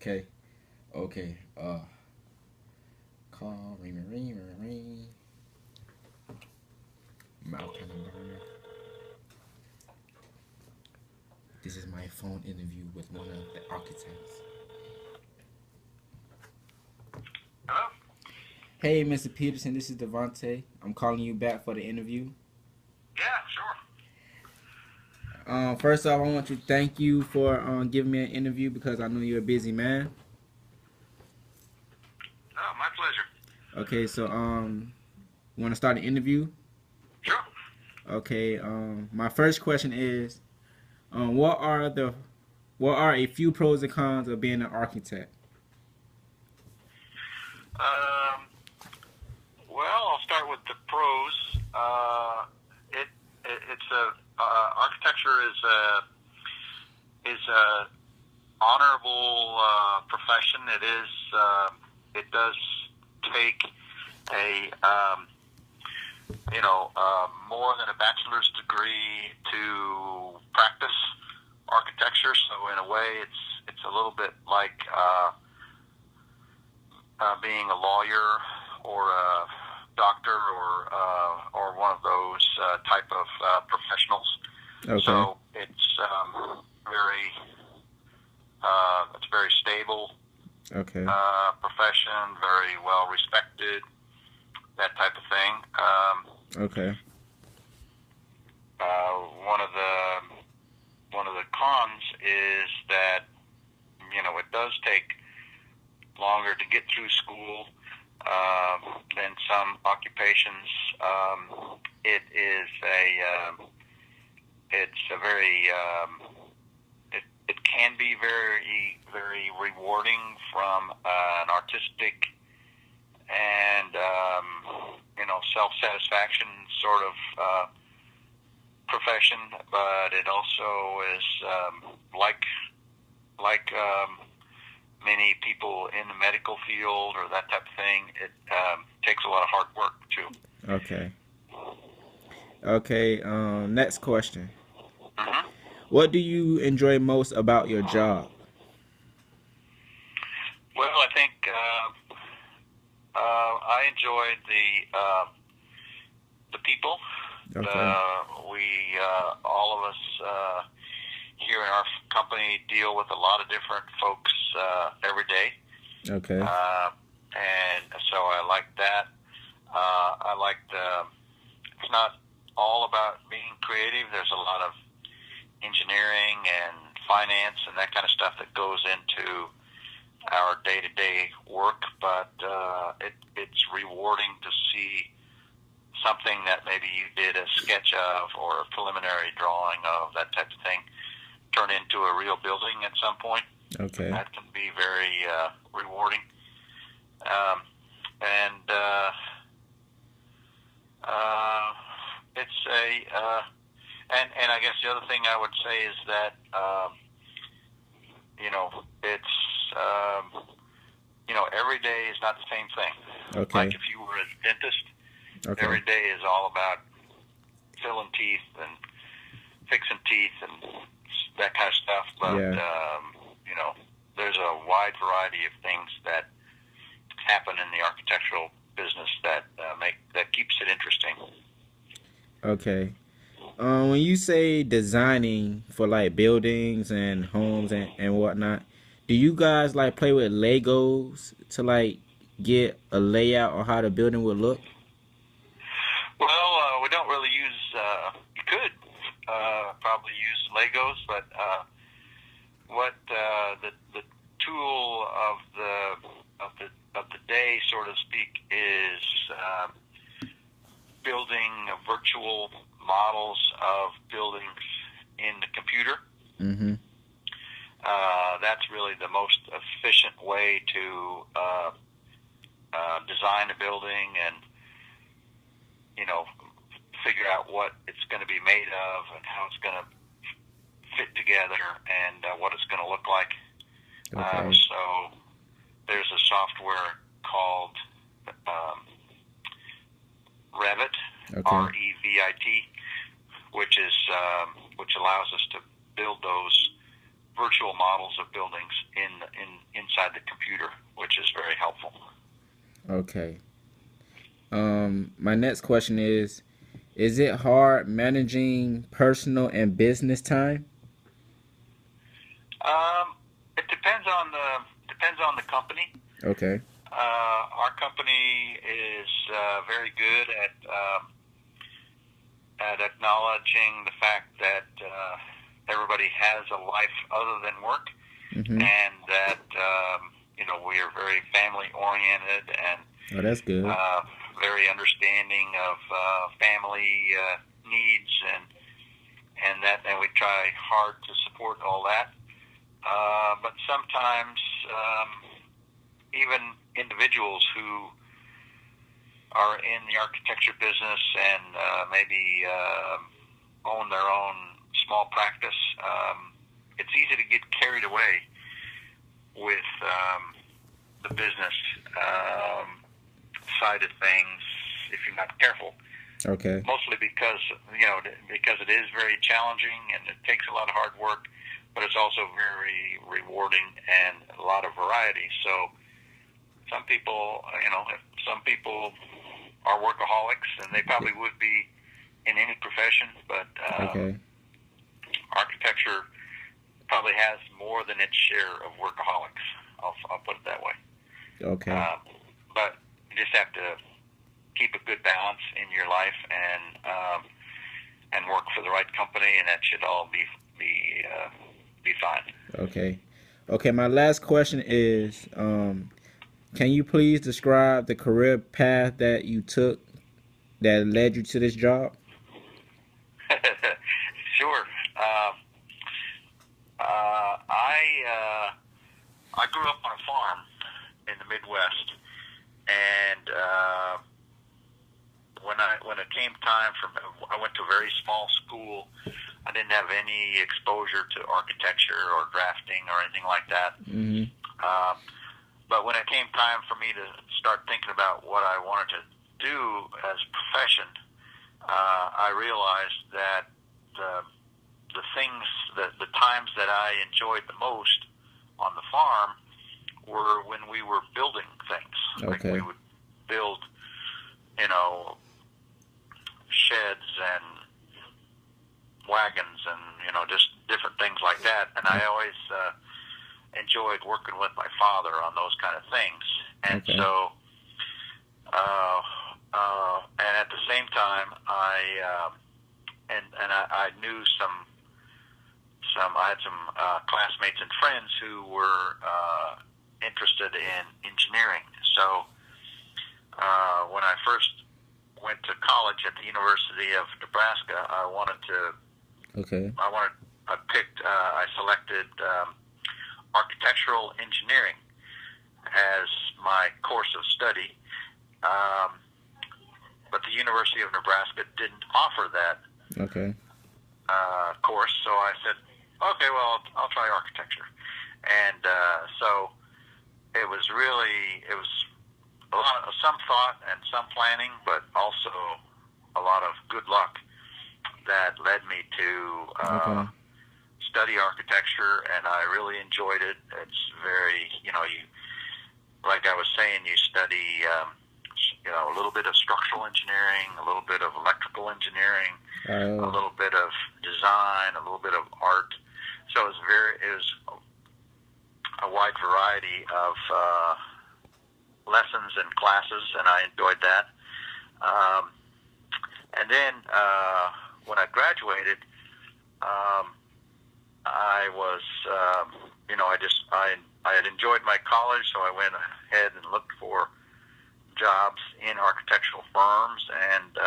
Okay. Okay. Call ring. Mouth kind of burner. This is my phone interview with one of the architects. Hello? Hey, Mr. Peterson. This is Devonte. I'm calling you back for the interview. Yeah, sure. First off, I want to thank you for giving me an interview because I know you're a busy man. Oh, my pleasure. Okay, so want to start the interview? Sure. Okay. My first question is, what are a few pros and cons of being an architect? Um, well, I'll start with the pros. It's architecture is a honorable profession. It does take a more than a bachelor's degree to practice architecture. So in a way, it's a little bit like being a lawyer or a doctor or one of those type of professionals. Okay. So it's very stable Okay. profession, very well respected, that type of thing. Okay. One of the cons is that it does take longer to get through school than some occupations. It's a very it can be very very rewarding from an artistic and self-satisfaction sort of profession, but it also is like many people in the medical field or that type of thing. It takes a lot of hard work too. Okay. Okay. Next question. Hmm. What do you enjoy most about your job? Well, I think I enjoyed the people. Okay. We all of us here in our company deal with a lot of different folks every day, Okay. and so I like that. I like it's not all about being creative. There's a lot of engineering and finance and that kind of stuff that goes into our day-to-day work, but it's rewarding to see something that maybe you did a sketch of or a preliminary drawing of, that type of thing, turn into a real building at some point. Okay. That can be very rewarding. And it's and I guess the other thing I would say is that it's every day is not the same thing. Okay. Like if you were a dentist, Okay. every day is all about filling teeth and fixing teeth and that kind of stuff. But Yeah. there's a wide variety of things that happen in the architectural business that keeps it interesting. Okay. When you say designing for like buildings and homes and whatnot, do you guys like play with Legos to like get a layout or how the building would look? Well, we don't really use. You could probably use Legos, but what the tool of the day, so to speak, is building virtual models of buildings in the computer. Mm-hmm. That's really the most efficient way to design a building and figure out what it's going to be made of and how it's going to fit together and what it's going to look like. Okay. So there's a software called Revit, Okay. Revit, which allows us to build those virtual models of buildings inside inside the computer, which is very helpful. Okay. My next question is it hard managing personal and business time? It depends on the company. Okay. Our company is very good at acknowledging the fact that everybody has a life other than work, Mm-hmm. and that we are very family oriented and Oh, that's good. very understanding of family needs, and we try hard to support all that. But sometimes even individuals who are in the architecture business and maybe own their own small practice, it's easy to get carried away with the business side of things if you're not careful. Okay. Mostly because it is very challenging and it takes a lot of hard work, but it's also very rewarding and a lot of variety. So some people are workaholics, and they probably would be in any profession, but Okay. architecture probably has more than its share of workaholics. I'll put it that way. Okay. But you just have to keep a good balance in your life and work for the right company, and that should all be fine. Okay. Okay. My last question is, can you please describe the career path that you took that led you to this job? Sure. I grew up on a farm in the Midwest, and when it came time I went to a very small school. I didn't have any exposure to architecture or drafting or anything like that. Mm-hmm. But when it came time for me to start thinking about what I wanted to do as a profession, I realized that the times that I enjoyed the most on the farm were when we were building things. Like Okay. we would build, sheds and wagons and just different things like that. And I always enjoyed working with my father on those kind of things. And Okay. so, and at the same time, I knew I had some classmates and friends who were interested in engineering. So when I first went to college at the University of Nebraska, Okay. I selected architectural engineering as my course of study. But the University of Nebraska didn't offer that Okay. course, so I said, okay, well, I'll try architecture. And so it was a lot of some thought and some planning, but also a lot of good luck that led me to Okay. study architecture, and I really enjoyed it. It's very, like I was saying, you study, a little bit of structural engineering, a little bit of electrical engineering, a Oh. little bit of design, a little bit of art. So it was a wide variety of lessons and classes, and I enjoyed that. And then when I graduated, I was, I had enjoyed my college, so I went ahead and looked for jobs in architectural firms, and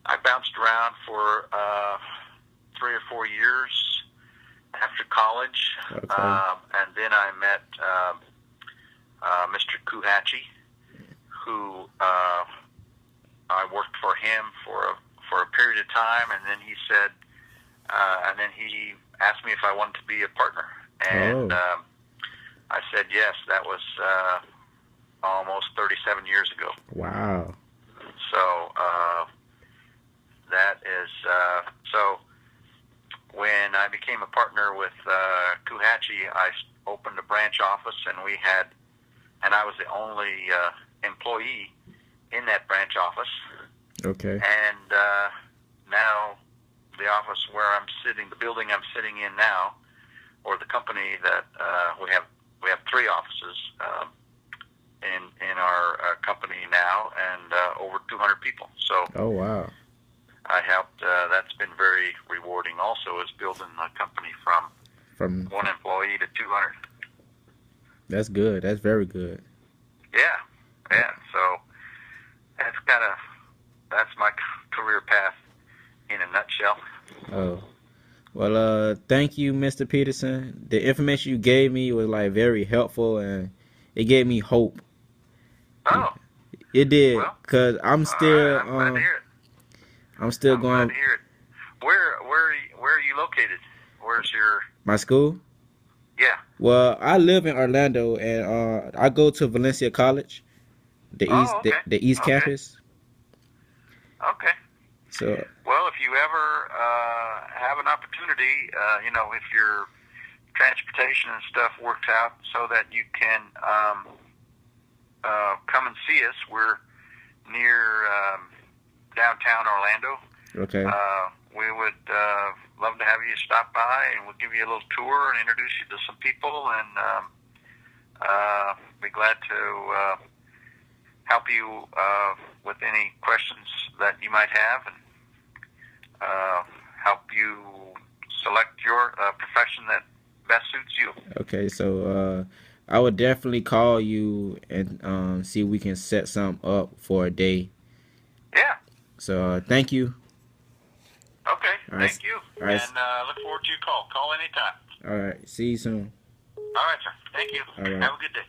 I bounced around for 3 or 4 years after college, Okay. and then I met Mr. Kuhachi, who I worked for him for a period of time, and then he said, and then he asked me if I wanted to be a partner, and Oh. I said yes. That was almost 37 years ago. Wow. So that is so. When I became a partner with Kuhachi, opened a branch office, and I was the only employee in that branch office. Okay. And now the office where I'm sitting, the building I'm sitting in now, or the company that we have 3 offices in our company now, and over 200 people. So Oh wow. I helped. That's been very rewarding. Also, is building a company from From 1 employee to 200. That's good. That's very good. Yeah. So that's my career path in a nutshell. Oh. Well, thank you, Mr. Peterson. The information you gave me was like very helpful, and it gave me hope. Oh, It did, well, cause I'm all right. still I'm glad to hear it. I'm still I'm glad going to hear it. Where are you located? Where's your? my school. Yeah. Well, I live in Orlando, and I go to Valencia College, Oh, okay. the East Okay. Campus. Okay. So Well, if you ever have an opportunity, if your transportation and stuff works out so that you can come and see us, we're near downtown Orlando. okay, We would love to have you stop by, and we'll give you a little tour and introduce you to some people, and be glad to help you with any questions that you might have, and help you select your profession that best suits you. okay. So I would definitely call you and see if we can set something up for a day. Yeah. So thank you. Okay. All right. Thank you. All right. And look forward to your call. Call anytime. All right. See you soon. All right, sir. Thank you. All right. Have a good day.